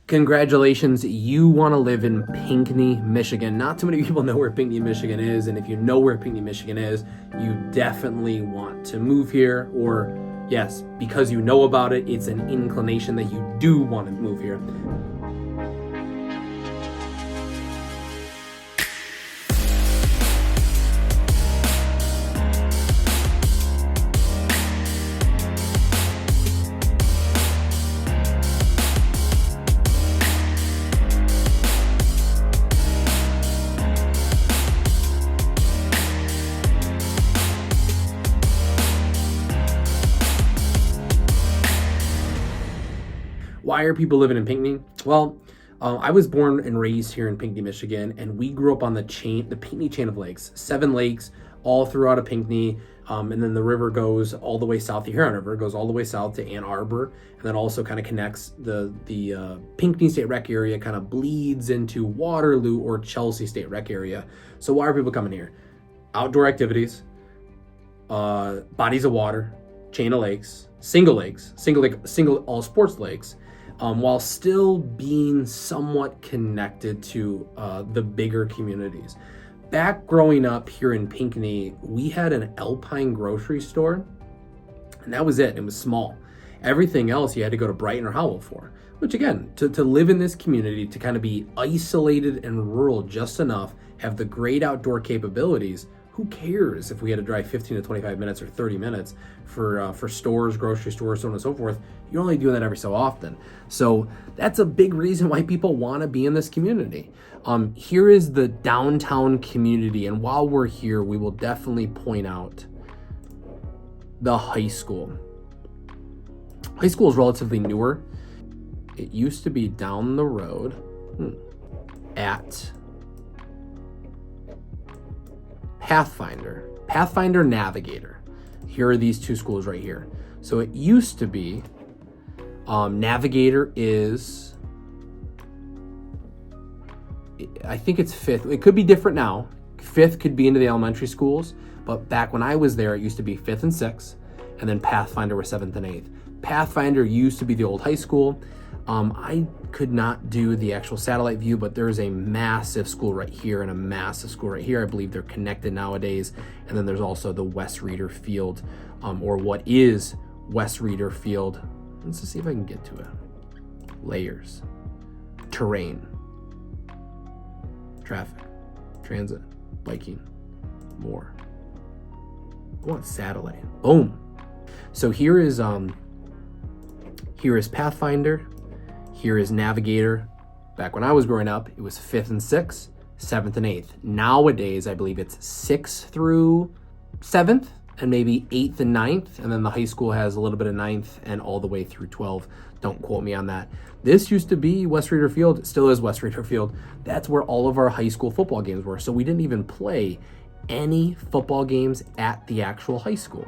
Congratulations, you want to live in Pinckney, Michigan. Not too many people know where Pinckney, Michigan is, and if you know where Pinckney, Michigan is, you definitely want to move here, or yes, because you know about it, it's an inclination that you do want to move here. Why are people living in Pinckney? Well, I was born and raised here in Pinckney, Michigan, and we grew up on the Pinckney chain of lakes, 7 lakes all throughout of Pinckney, and then the river goes all the way south. The Huron River goes all the way south to Ann Arbor, and then also kind of connects the Pinckney State Rec area, kind of bleeds into Waterloo or Chelsea State Rec area. So why are people coming here? Outdoor activities, bodies of water, chain of lakes, single all sports lakes. While still being somewhat connected to the bigger communities. Back growing up here in Pinckney, we had an Alpine grocery store, and that was it. It was small. Everything else you had to go to Brighton or Howell for, which again, to live in this community, to kind of be isolated and rural just enough, have the great outdoor capabilities. Who cares if we had to drive 15 to 25 minutes or 30 minutes for stores, grocery stores, so on and so forth? You're only doing that every so often. So that's a big reason why people want to be in this community. Here is the downtown community. And while we're here, we will definitely point out the high school. High school is relatively newer. It used to be down the road at Pathfinder Navigator. Here are these two schools right here. So it used to be Navigator is, I think it's 5th. It could be different now. 5th could be into the elementary schools, but back when I was there, it used to be 5th and 6th, and then Pathfinder was 7th and 8th. Pathfinder used to be the old high school. I could not do the actual satellite view, but there's a massive school right here and a massive school right here. I believe they're connected nowadays. And then there's also the West Reader Field, or what is West Reader Field. Let's just see if I can get to it. Layers, terrain, traffic, transit, biking, more. I want satellite. Boom. So here is Pathfinder. Here is Navigator. Back when I was growing up, it was 5th and 6th, 7th and 8th. Nowadays, I believe it's 6th through 7th and maybe 8th and 9th. And then the high school has a little bit of 9th and all the way through 12. Don't quote me on that. This used to be West Reader Field. It still is West Reader Field. That's where all of our high school football games were. So we didn't even play any football games at the actual high school.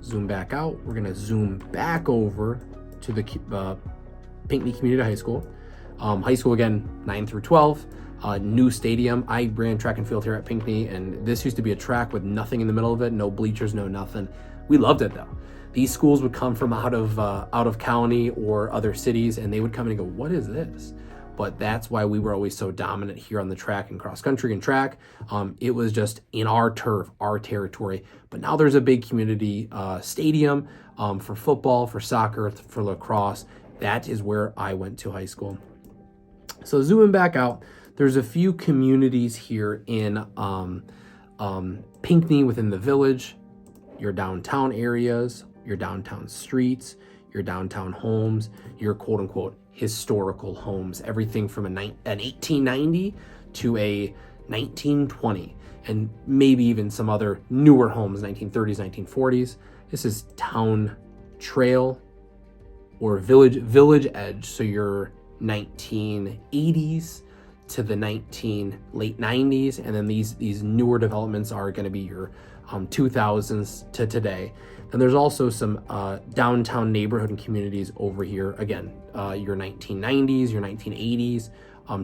Zoom back out. We're gonna zoom back over to the Pinckney Community High School. High school again, 9 through 12. New stadium. I ran track and field here at Pinckney, and this used to be a track with nothing in the middle of it, no bleachers, no nothing. We loved it though. These schools would come from out of county or other cities, and they would come in and go, "What is this?" But that's why we were always so dominant here on the track and cross country and track. It was just in our turf, our territory. But now there's a big community stadium for football, for soccer, for lacrosse. That is where I went to high school. So zooming back out, there's a few communities here in Pinckney within the village, your downtown areas, your downtown streets, your downtown homes, your quote unquote historical homes, everything from an 1890 to a 1920, and maybe even some other newer homes, 1930s, 1940s. This is town trail or village edge. So your 1980s to the late 90s, and then these newer developments are going to be your 2000s to today. And there's also some downtown neighborhood and communities over here. Again, your 1990s, your 1980s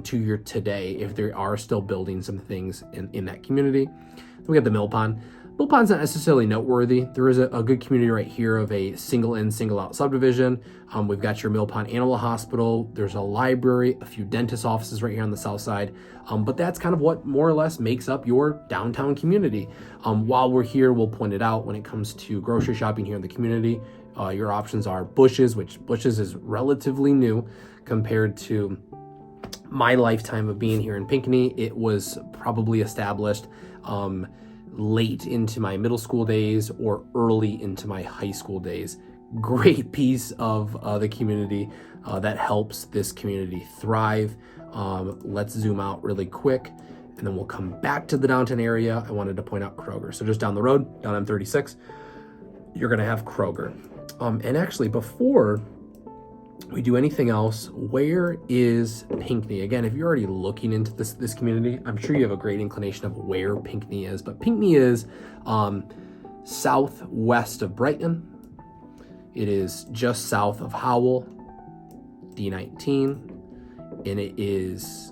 to your today, if they are still building some things in that community. Then we have the Mill Pond. Mill Pond's not necessarily noteworthy. There is a good community right here of a single in, single out subdivision. We've got your Mill Pond Animal Hospital. There's a library, a few dentist offices right here on the south side. But that's kind of what more or less makes up your downtown community. While we're here, we'll point it out when it comes to grocery shopping here in the community. Your options are Bush's, which Bush's is relatively new compared to my lifetime of being here in Pinckney. It was probably established late into my middle school days or early into my high school days. Great piece of the community that helps this community thrive. Let's zoom out really quick and then we'll come back to the downtown area. I wanted to point out Kroger. So just down the road, down M36, you're gonna have Kroger. And actually, before we do anything else, where is Pinckney? Again, if you're already looking into this community, I'm sure you have a great inclination of where Pinckney is, but Pinckney is southwest of Brighton. It is just south of Howell, D19, and it is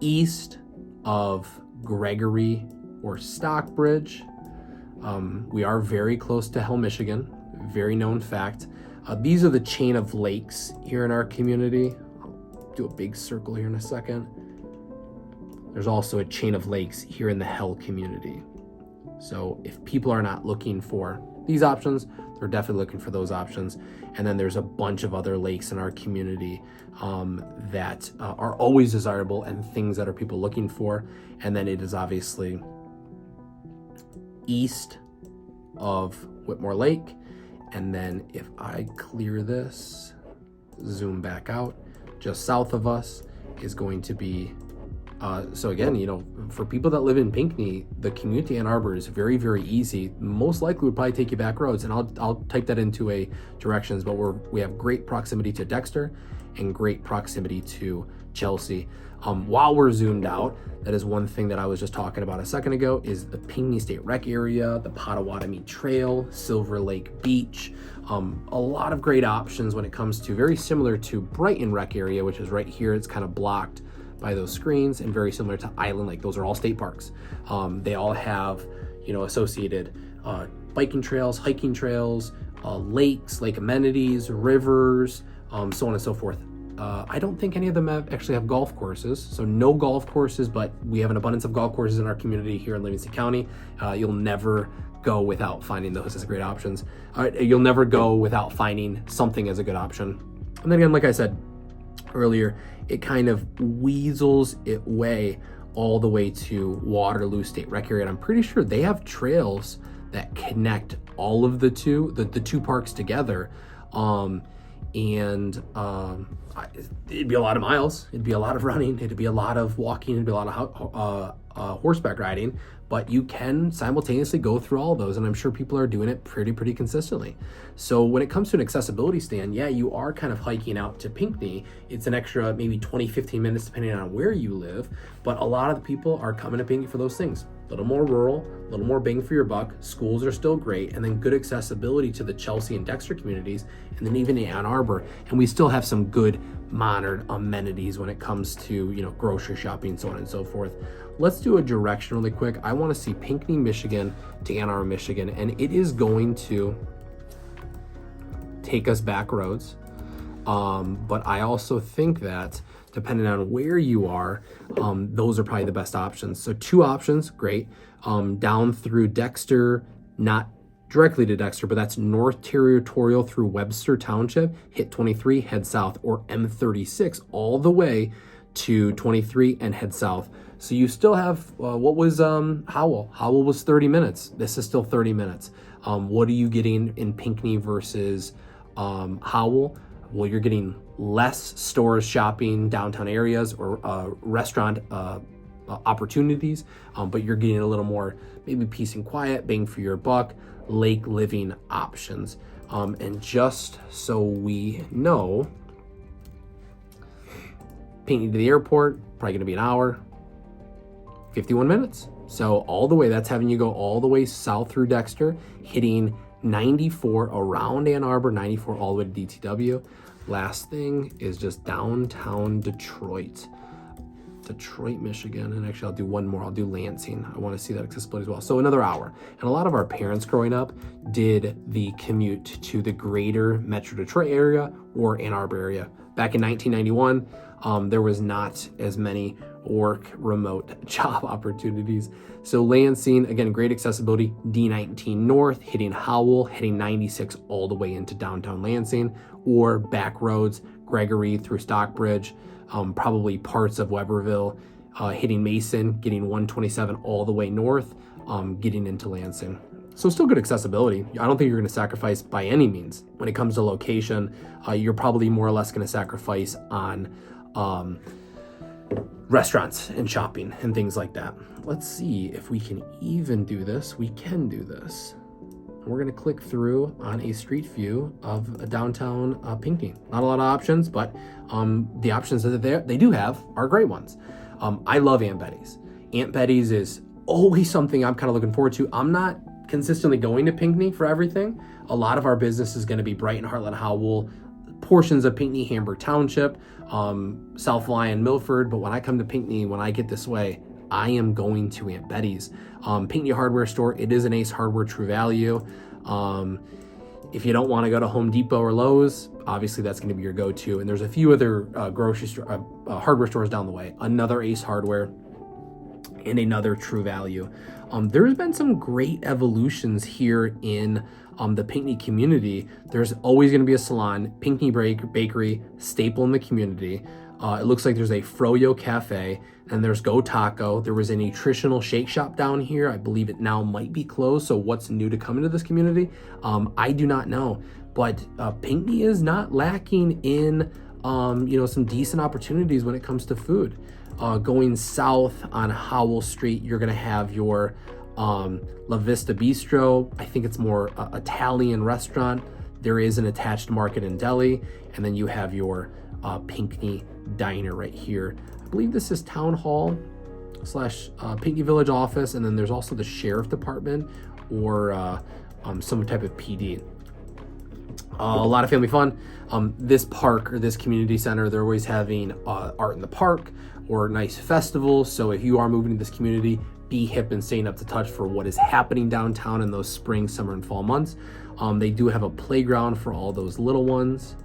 east of Gregory or Stockbridge. We are very close to Hell, Michigan, very known fact. These are the chain of lakes here in our community. I'll do a big circle here in a second. There's also a chain of lakes here in the Hell community. So if people are not looking for these options, they're definitely looking for those options. And then there's a bunch of other lakes in our community that are always desirable and things that are people looking for. And then it is obviously east of Whitmore Lake. And then if I clear this, zoom back out, just south of us is going to be, so again, you know, for people that live in Pinckney, the commute to Ann Arbor is very, very easy. Most likely would probably take you back roads, and I'll type that into a directions, but we have great proximity to Dexter and great proximity to Chelsea. While we're zoomed out, that is one thing that I was just talking about a second ago, is the Pinckney State Rec area, the Potawatomi Trail, Silver Lake Beach. A lot of great options when it comes to, very similar to Brighton Rec area, which is right here. It's kind of blocked by those screens, and very similar to Island Lake. Those are all state parks. They all have, you know, associated biking trails, hiking trails, lakes, lake amenities, rivers, so on and so forth. I don't think any of them actually have golf courses, so no golf courses, but we have an abundance of golf courses in our community here in Livingston County. You'll never go without finding those as great options. You'll never go without finding something as a good option. And then again, like I said earlier, it kind of weasels its way all the way to Waterloo State Rec area. And I'm pretty sure they have trails that connect all of the two parks together. It'd be a lot of miles, it'd be a lot of running, it'd be a lot of walking, it'd be a lot of horseback riding, but you can simultaneously go through all of those, and I'm sure people are doing it pretty consistently. So when it comes to an accessibility stand, yeah, you are kind of hiking out to Pinckney. It's an extra maybe 20-15 minutes depending on where you live, but a lot of the people are coming to Pinckney for those things. A little more rural, a little more bang for your buck. Schools are still great, and then good accessibility to the Chelsea and Dexter communities, and then even in Ann Arbor. And we still have some good modern amenities when it comes to, you know, grocery shopping, so on and so forth. Let's do a direction really quick. I want to see Pinckney, Michigan to Ann Arbor, Michigan, and it is going to take us back roads. But I also think that depending on where you are, those are probably the best options. So two options, great. Down through Dexter, not directly to Dexter, but that's North Territorial through Webster Township, hit 23, head south, or M36 all the way to 23 and head south. So you still have, what was Howell? Howell was 30 minutes. This is still 30 minutes. What are you getting in Pinckney versus Howell? Well, you're getting less stores, shopping, downtown areas, or restaurant opportunities, but you're getting a little more maybe peace and quiet, bang for your buck, lake living options. And just so we know, Pinckney to the airport, probably gonna be an hour, 51 minutes. So all the way, that's having you go all the way south through Dexter, hitting 94 around Ann Arbor, 94 all the way to DTW. Last thing is just downtown Detroit. Detroit, Michigan, and actually I'll do one more. I'll do Lansing. I want to see that accessibility as well. So another hour. And a lot of our parents growing up did the commute to the greater Metro Detroit area or Ann Arbor area. Back in 1991, there was not as many work remote job opportunities. So Lansing, again, great accessibility, D19 North, hitting Howell, hitting 96 all the way into downtown Lansing, or back roads, Gregory through Stockbridge, probably parts of Weberville, hitting Mason, getting 127 all the way north, getting into Lansing. So still good accessibility. I don't think you're going to sacrifice by any means. When it comes to location, you're probably more or less going to sacrifice on restaurants and shopping and things like that. Let's see if we can even do this. We can do this. We're going to click through on a street view of downtown Pinckney. Not a lot of options, but the options that they do have are great ones. I love Aunt Betty's. Aunt Betty's is always something I'm kind of looking forward to. I'm not consistently going to Pinckney for everything. A lot of our business is going to be Brighton, Heartland, Howell, portions of Pinckney, Hamburg Township, South Lyon, Milford. But when I come to Pinckney, when I get this way, I am going to Aunt Betty's. Pinckney Hardware Store, it is an Ace Hardware True Value. If you don't want to go to Home Depot or Lowe's, obviously that's going to be your go-to. And there's a few other hardware stores down the way. Another Ace Hardware and another True Value. There's been some great evolutions here in the Pinckney community. There's always going to be a salon, Pinckney Bakery, staple in the community. It looks like there's a Froyo Cafe, and there's Go Taco. There was a nutritional shake shop down here. I believe it now might be closed. So what's new to come into this community? I do not know. But Pinckney is not lacking in some decent opportunities when it comes to food. Going south on Howell Street, you're gonna have your La Vista Bistro. I think it's more Italian restaurant. There is an attached market and deli, and then you have your Pinckney Diner right here. I believe this is Town Hall / Pinckney Village office, and then there's also the Sheriff Department or some type of PD. A lot of family fun. This park or this community center, they're always having art in the park or nice festivals. So if you are moving to this community, be hip and staying up to touch for what is happening downtown in those spring, summer, and fall months. They do have a playground for all those little ones.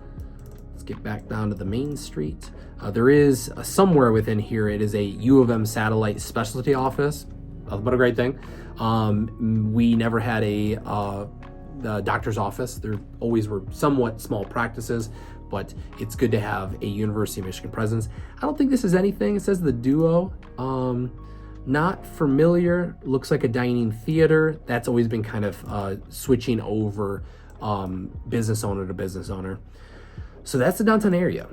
Let's get back down to the main street. There is somewhere within here, it is a U of M satellite specialty office. What a great thing. We never had the doctor's office. There always were somewhat small practices, but it's good to have a University of Michigan presence. I don't think this is anything. It says the Duo. Not familiar. Looks like a dining theater. That's always been kind of switching over business owner to business owner. So that's the downtown area.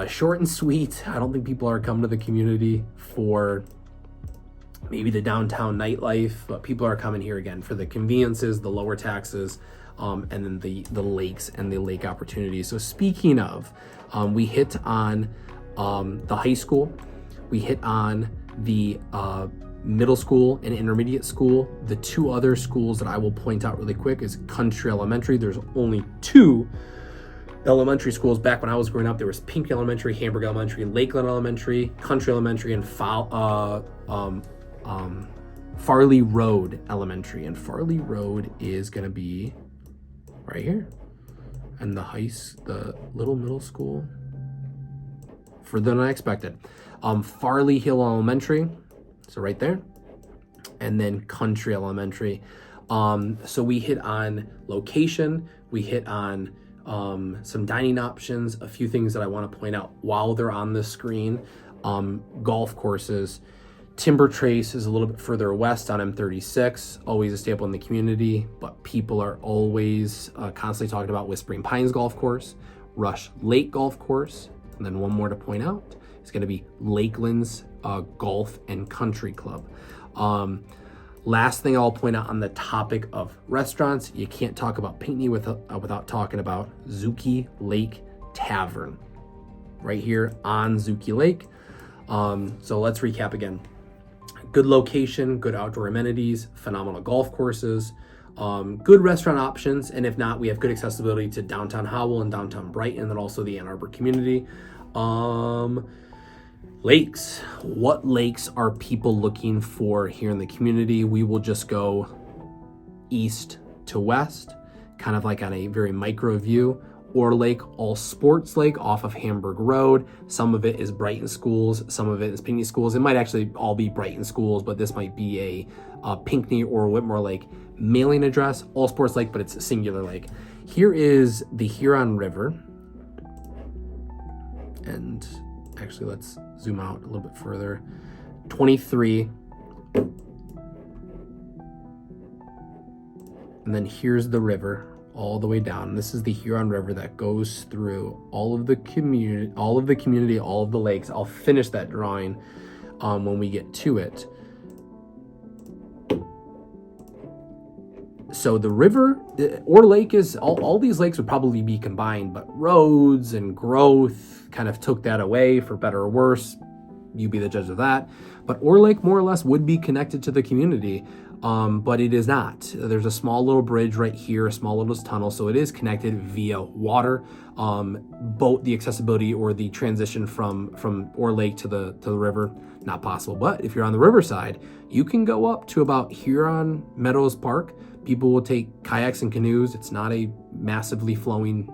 Short and sweet. I don't think people are coming to the community for maybe the downtown nightlife, but people are coming here again for the conveniences, the lower taxes, and then the lakes and the lake opportunities. So speaking of, we hit on the high school, we hit on the middle school and intermediate school. The two other schools that I will point out really quick is Country Elementary. There's only two elementary schools. Back when I was growing up, there was Pinckney Elementary, Hamburg Elementary, Lakeland Elementary, Country Elementary, and Farley Road Elementary. And Farley Road is going to be right here. And the little middle school, further than I expected. Farley Hill Elementary, so right there. And then Country Elementary. So we hit on location, we hit on some dining options, a few things that I want to point out while they're on the screen. Golf courses. Timber Trace is a little bit further west on M36, always a staple in the community, but people are always constantly talking about Whispering Pines Golf Course, Rush Lake Golf Course, and then one more to point out is going to be Lakeland's Golf and Country Club. Last thing I'll point out on the topic of restaurants, you can't talk about Pinckney without talking about Zuki Lake Tavern, right here on Zuki Lake. So let's recap again. Good location, good outdoor amenities, phenomenal golf courses, good restaurant options, and if not, we have good accessibility to downtown Howell and downtown Brighton, and also the Ann Arbor community. Lakes. What lakes are people looking for here in the community? We will just go east to west, kind of like on a very micro view. Orr Lake, all sports lake off of Hamburg Road. Some of it is Brighton Schools, some of it is Pinckney Schools. It might actually all be Brighton Schools, but this might be a Pinckney or Whitmore Lake mailing address. All sports lake, but it's a singular lake. Here is the Huron River. And actually, let's zoom out a little bit further. 23. And then here's the river all the way down. This is the Huron River that goes through all of the community, all of the lakes. I'll finish that drawing when we get to it. So the river, or lake is, all these lakes would probably be combined, but roads and growth kind of took that away, for better or worse. You be the judge of that. But Orr Lake more or less would be connected to the community, but it is not. There's a small little bridge right here, a small little tunnel, so it is connected via water. Boat, the accessibility or the transition from Orr Lake to the river, not possible. But if you're on the riverside, you can go up to about Huron Meadows Park. People will take kayaks and canoes. It's not a massively flowing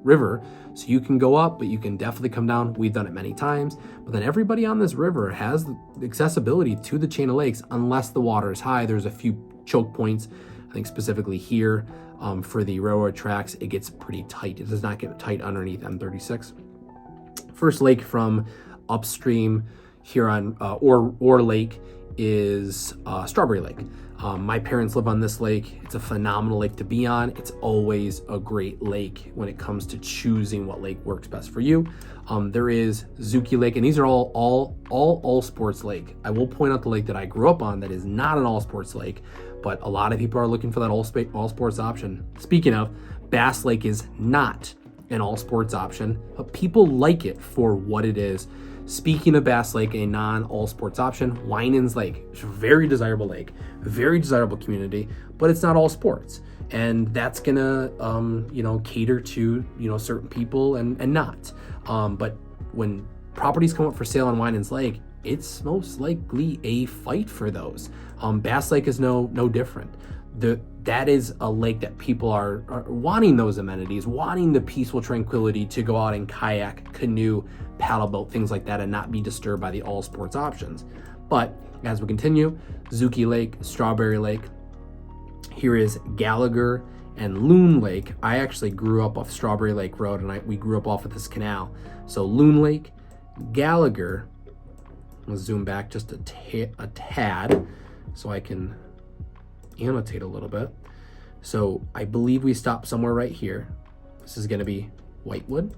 river, so you can go up, but you can definitely come down. We've done it many times. But then everybody on this river has the accessibility to the chain of lakes unless the water is high. There's a few choke points, I think specifically here for the railroad tracks. It gets pretty tight. It does not get tight underneath M36. First lake from upstream here on Orr Lake is Strawberry Lake. My parents live on this lake. It's a phenomenal lake to be on. It's always a great lake when it comes to choosing what lake works best for you. There is Zuki Lake, and these are all sports lake. I will point out the lake that I grew up on that is not an all sports lake, but a lot of people are looking for that all sports option. Speaking of, Bass Lake is not an all sports option, but people like it for what it is. Speaking of Bass Lake, a non-all sports option, Winans Lake, it's a very desirable lake, very desirable community, but it's not all sports. And that's gonna, cater to, certain people and not. But when properties come up for sale on Winans Lake, it's most likely a fight for those. Bass Lake is no different. That is a lake that people are wanting those amenities, wanting the peaceful tranquility to go out and kayak, canoe, paddle boat, things like that, and not be disturbed by the all sports options. But as we continue, Zuki Lake, Strawberry Lake, here is Gallagher and Loon Lake. I actually grew up off Strawberry Lake Road, and we grew up off of this canal. So Loon Lake, Gallagher, let's zoom back just a tad so I can annotate a little bit. So I believe we stopped somewhere right here. This is going to be Whitewood,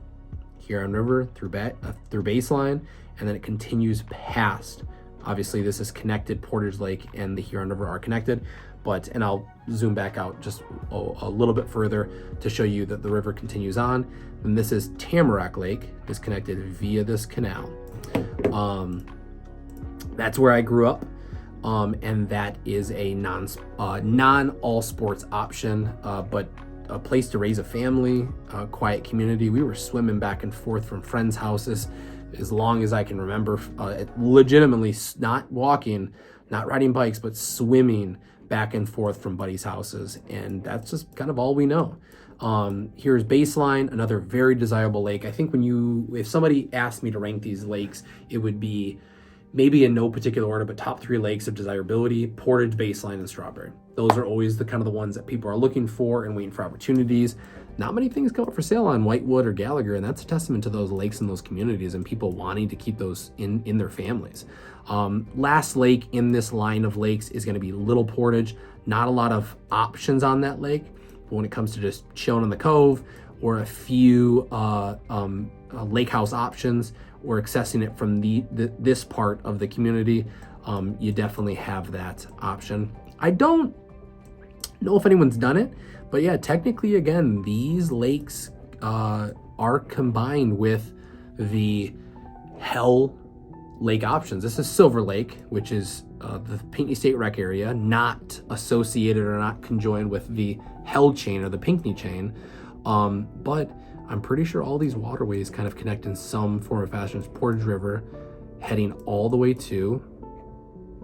Huron River through Baseline, and then it continues past. Obviously, this is connected. Portage Lake and the Huron River are connected, and I'll zoom back out just a little bit further to show you that the river continues on. And this is Tamarack Lake, is connected via this canal. That's where I grew up. And that is a non-all sports option, but a place to raise a family, a quiet community. We were swimming back and forth from friends' houses as long as I can remember, legitimately not walking, not riding bikes, but swimming back and forth from buddies' houses. And that's just kind of all we know. Here's Baseline, another very desirable lake. I think if somebody asked me to rank these lakes, it would be maybe in no particular order, but top 3 lakes of desirability: Portage, Baseline, and Strawberry. Those are always the ones that people are looking for and waiting for opportunities. Not many things come up for sale on Whitewood or Gallagher, and that's a testament to those lakes and those communities and people wanting to keep those in their families. Last lake in this line of lakes is going to be Little Portage. Not a lot of options on that lake, but when it comes to just chilling in the cove or a few lake house options, or accessing it from this part of the community, you definitely have that option. I don't know if anyone's done it, but yeah, technically, again, these lakes are combined with the Hell Lake options. This is Silver Lake, which is the Pinckney State Rec area, not associated or not conjoined with the Hell chain or the Pinckney chain, but I'm pretty sure all these waterways kind of connect in some form or fashion. It's Portage River, heading all the way to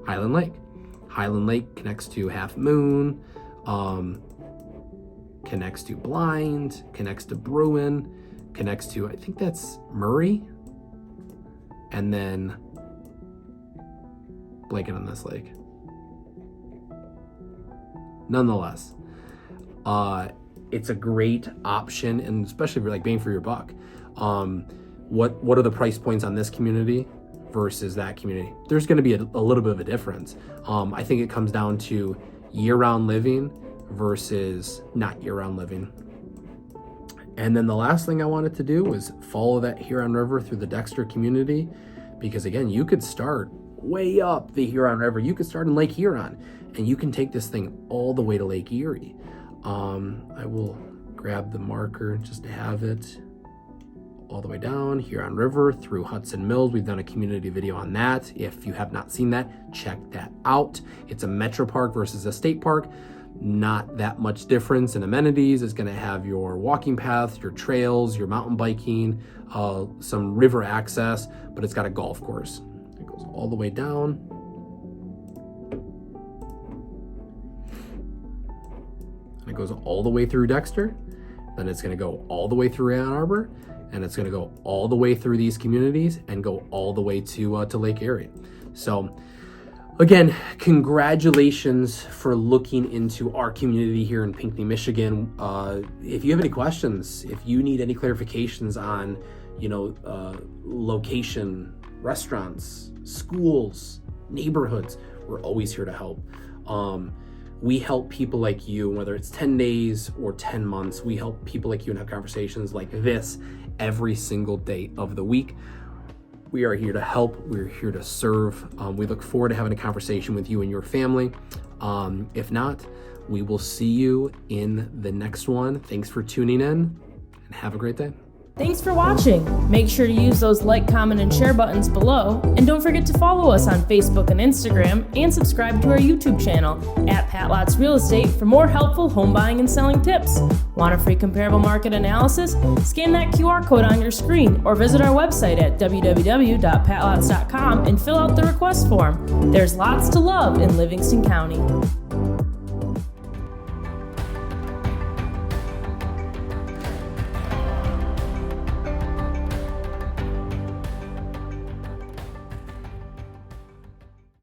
Highland Lake. Highland Lake connects to Half Moon, connects to Blind, connects to Bruin, connects to, I think that's Murray, and then blanking on this lake. Nonetheless, it's a great option, and especially if you're like bang for your buck. What are the price points on this community versus that community? There's going to be a little bit of a difference. I think it comes down to year-round living versus not year-round living. And then the last thing I wanted to do was follow that Huron River through the Dexter community, because again, you could start way up the Huron River. You could start in Lake Huron, and you can take this thing all the way to Lake Erie. I will grab the marker just to have it all the way down Huron River through Hudson Mills. We've done a community video on that. If you have not seen that, check that out. It's a metro park versus a state park. Not that much difference in amenities. It's going to have your walking paths, your trails, your mountain biking, some river access, but it's got a golf course. It goes all the way down. And it goes all the way through Dexter. Then it's going to go all the way through Ann Arbor, and it's going to go all the way through these communities and go all the way to Lake Erie. So again, congratulations for looking into our community here in Pinckney, Michigan. If you have any questions, if you need any clarifications on, location, restaurants, schools, neighborhoods, we're always here to help. We help people like you, whether it's 10 days or 10 months, we help people like you and have conversations like this every single day of the week. We are here to help. We're here to serve. We look forward to having a conversation with you and your family. If not, we will see you in the next one. Thanks for tuning in, and have a great day. Thanks for watching. Make sure to use those like, comment, and share buttons below. And don't forget to follow us on Facebook and Instagram, and subscribe to our YouTube channel at Pat Lots Real Estate for more helpful home buying and selling tips. Want a free comparable market analysis? Scan that QR code on your screen or visit our website at www.patlots.com and fill out the request form. There's lots to love in Livingston County.